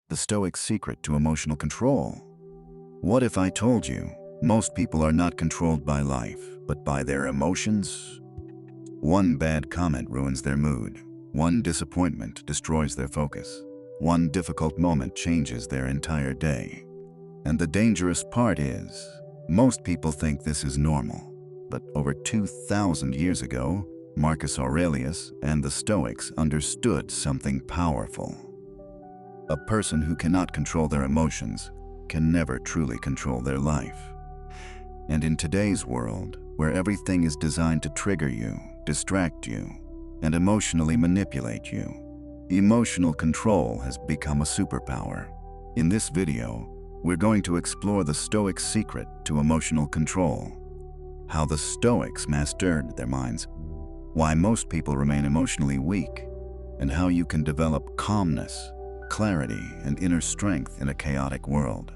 The Stoics' secret to emotional control. What if I told you most people are not controlled by life, but by their emotions? One bad comment ruins their mood. One disappointment destroys their focus. One difficult moment changes their entire day. And the dangerous part is, most people think this is normal. But over 2,000 years ago, Marcus Aurelius and the Stoics understood something powerful. A person who cannot control their emotions can never truly control their life. And in today's world, where everything is designed to trigger you, distract you, and emotionally manipulate you, emotional control has become a superpower. In this video, we're going to explore the Stoics' secret to emotional control, how the Stoics mastered their minds, why most people remain emotionally weak, and how you can develop calmness, clarity, and inner strength in a chaotic world.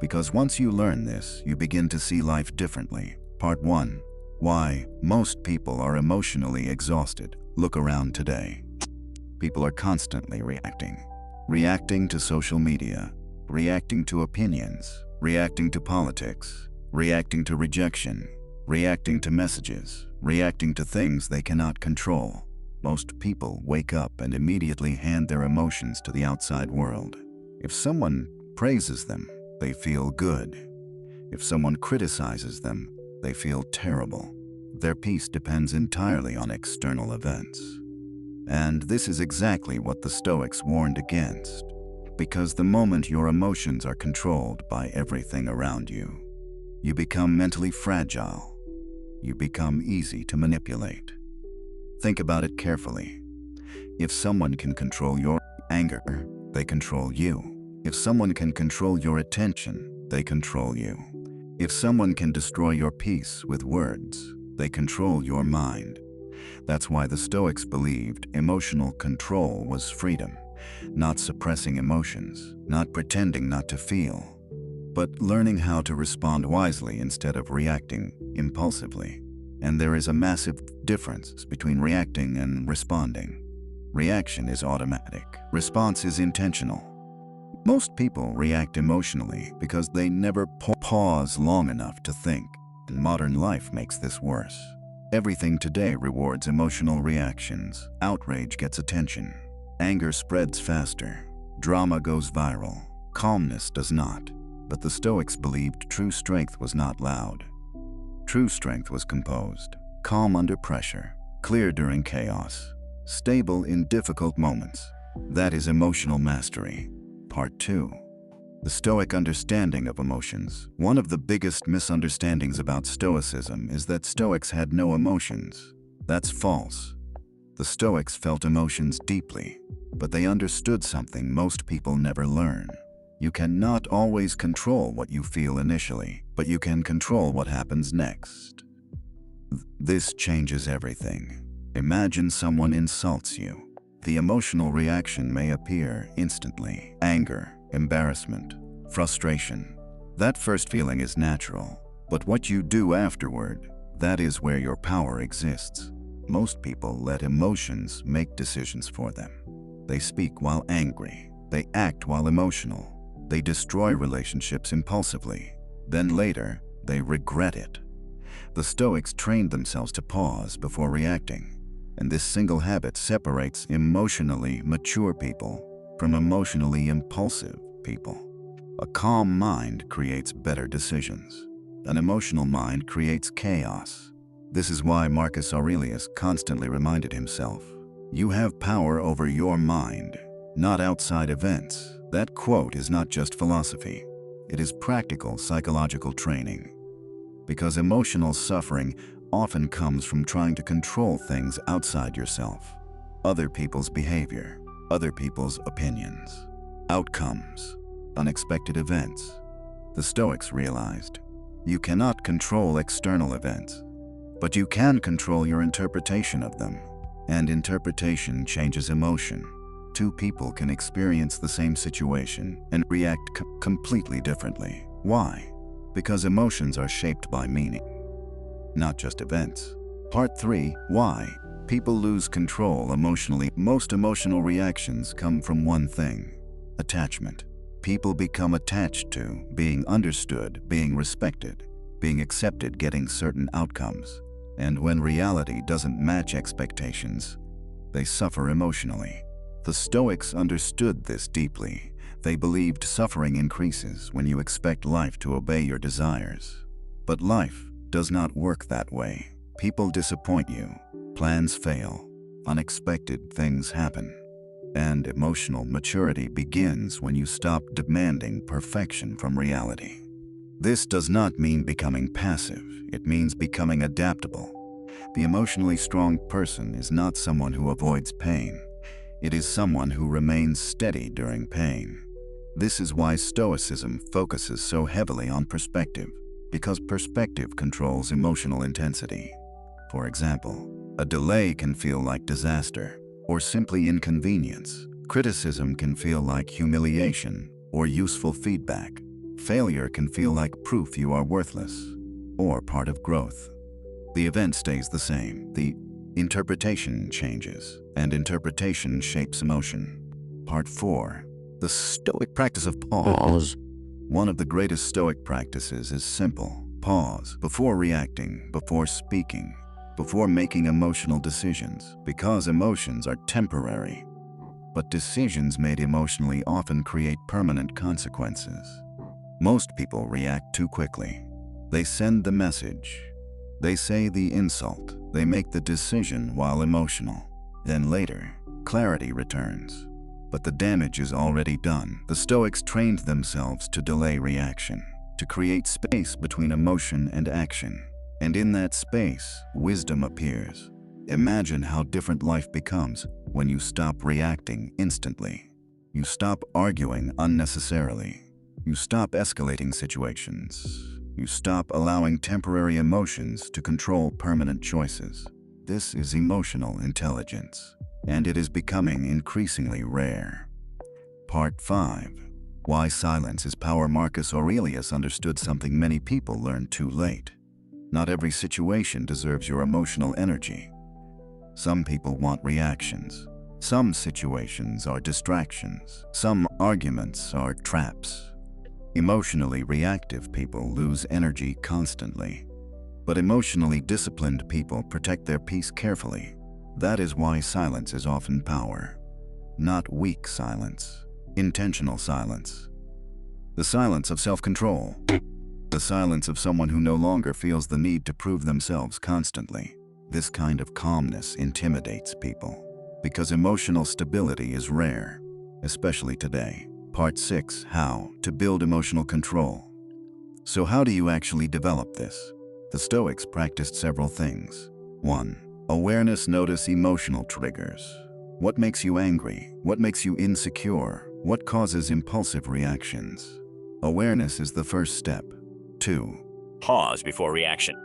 Because once you learn this, you begin to see life differently. Part 1. Why most people are emotionally exhausted. Look around today. People are constantly reacting to social media, reacting to opinions, reacting to politics, reacting to rejection, reacting to messages, reacting to things they cannot control. Most people wake up and immediately hand their emotions to the outside world. If someone praises them, they feel good. If someone criticizes them, they feel terrible. Their peace depends entirely on external events. And this is exactly what the Stoics warned against. Because the moment your emotions are controlled by everything around you, you become mentally fragile. You become easy to manipulate. Think about it carefully. If someone can control your anger, they control you. If someone can control your attention, they control you. If someone can destroy your peace with words, they control your mind. That's why the Stoics believed emotional control was freedom, not suppressing emotions, not pretending not to feel, but learning how to respond wisely instead of reacting impulsively. And there is a massive difference between reacting and responding. Reaction is automatic. Response is intentional. Most people react emotionally because they never pause long enough to think, and modern life makes this worse. Everything today rewards emotional reactions. Outrage gets attention. Anger spreads faster. Drama goes viral. Calmness does not. But the Stoics believed true strength was not loud. True strength was composed, calm under pressure, clear during chaos, stable in difficult moments. That is emotional mastery. Part 2. The Stoic understanding of emotions. One of the biggest misunderstandings about Stoicism is that Stoics had no emotions. That's false. The Stoics felt emotions deeply, but they understood something most people never learn. You cannot always control what you feel initially, but you can control what happens next. This changes everything. Imagine someone insults you. The emotional reaction may appear instantly. Anger, embarrassment, frustration. That first feeling is natural, but what you do afterward, that is where your power exists. Most people let emotions make decisions for them. They speak while angry. They act while emotional. They destroy relationships impulsively. Then later, they regret it. The Stoics trained themselves to pause before reacting, and this single habit separates emotionally mature people from emotionally impulsive people. A calm mind creates better decisions. An emotional mind creates chaos. This is why Marcus Aurelius constantly reminded himself, "You have power over your mind, not outside events." That quote is not just philosophy. It is practical psychological training. Because emotional suffering often comes from trying to control things outside yourself. Other people's behavior, other people's opinions, outcomes, unexpected events. The Stoics realized, you cannot control external events, but you can control your interpretation of them. And interpretation changes emotion. Two people can experience the same situation and react completely differently. Why? Because emotions are shaped by meaning, not just events. Part 3. Why people lose control emotionally. Most emotional reactions come from one thing: Attachment. People become attached to being understood, being respected, being accepted, getting certain outcomes. And when reality doesn't match expectations, they suffer emotionally. The Stoics understood this deeply. They believed suffering increases when you expect life to obey your desires. But life does not work that way. People disappoint you, plans fail, unexpected things happen. And emotional maturity begins when you stop demanding perfection from reality. This does not mean becoming passive. It means becoming adaptable. The emotionally strong person is not someone who avoids pain. It is someone who remains steady during pain. This is why Stoicism focuses so heavily on perspective, because perspective controls emotional intensity. For example, a delay can feel like disaster or simply inconvenience. Criticism can feel like humiliation or useful feedback. Failure can feel like proof you are worthless or part of growth. The event stays the same. The interpretation changes, and interpretation shapes emotion. Part 4. The Stoic practice of pause. One of the greatest Stoic practices is simple. Pause before reacting, before speaking, before making emotional decisions, because emotions are temporary. But decisions made emotionally often create permanent consequences. Most people react too quickly. They send the message. They say the insult. They make the decision while emotional. Then later, clarity returns. But the damage is already done. The Stoics trained themselves to delay reaction, to create space between emotion and action. And in that space, wisdom appears. Imagine how different life becomes when you stop reacting instantly. You stop arguing unnecessarily. You stop escalating situations. You stop allowing temporary emotions to control permanent choices. This is emotional intelligence, and it is becoming increasingly rare. Part 5. Why silence is power. Marcus Aurelius understood something many people learned too late. Not every situation deserves your emotional energy. Some people want reactions. Some situations are distractions. Some arguments are traps. Emotionally reactive people lose energy constantly. But emotionally disciplined people protect their peace carefully. That is why silence is often power. Not weak silence. Intentional silence. The silence of self-control. The silence of someone who no longer feels the need to prove themselves constantly. This kind of calmness intimidates people, because emotional stability is rare, especially today. Part 6. How to build emotional control. So how do you actually develop this? The Stoics practiced several things. 1. Awareness. Notice emotional triggers. What makes you angry? What makes you insecure? What causes impulsive reactions? Awareness is the first step. 2. Pause before reaction.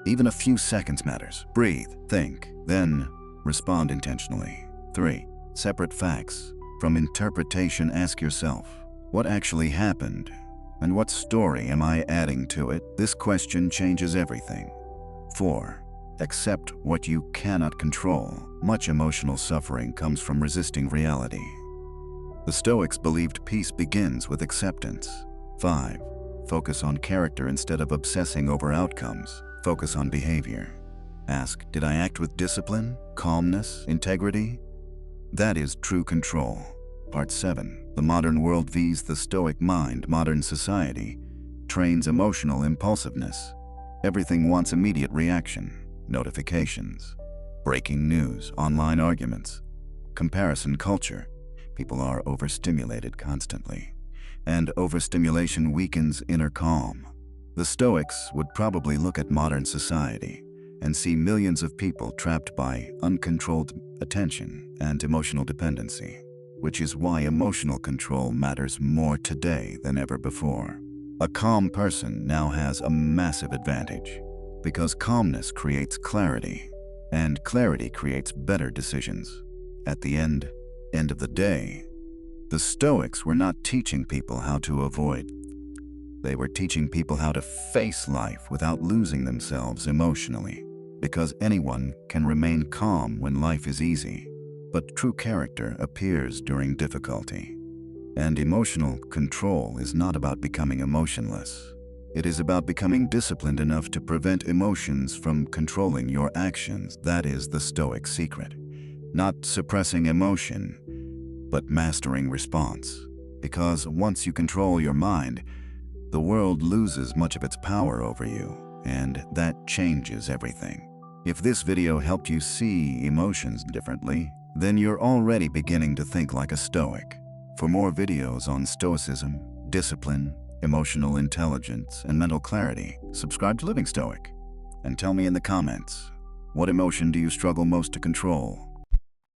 Even a few seconds matters. Breathe, think, then respond intentionally. 3. Separate facts from interpretation. Ask yourself, what actually happened? And what story am I adding to it? This question changes everything. 4. Accept what you cannot control. Much emotional suffering comes from resisting reality. The Stoics believed peace begins with acceptance. 5. Focus on character instead of obsessing over outcomes. Focus on behavior. Ask, did I act with discipline, calmness, integrity? That is true control. Part 7. The modern world vs. the Stoic mind. Modern society trains emotional impulsiveness. Everything wants immediate reaction. Notifications, breaking news, online arguments, comparison culture. People are overstimulated constantly, and overstimulation weakens inner calm. The Stoics would probably look at modern society and see millions of people trapped by uncontrolled attention and emotional dependency, which is why emotional control matters more today than ever before. A calm person now has a massive advantage, because calmness creates clarity, and clarity creates better decisions. At the end of the day, the Stoics were not teaching people how to avoid. They were teaching people how to face life without losing themselves emotionally, because anyone can remain calm when life is easy, but true character appears during difficulty. And emotional control is not about becoming emotionless. It is about becoming disciplined enough to prevent emotions from controlling your actions. That is the Stoic secret. Not suppressing emotion, but mastering response. Because once you control your mind, the world loses much of its power over you, and that changes everything. If this video helped you see emotions differently, then you're already beginning to think like a Stoic. For more videos on Stoicism, discipline, emotional intelligence, and mental clarity, subscribe to Living Stoic. And tell me in the comments, what emotion do you struggle most to control?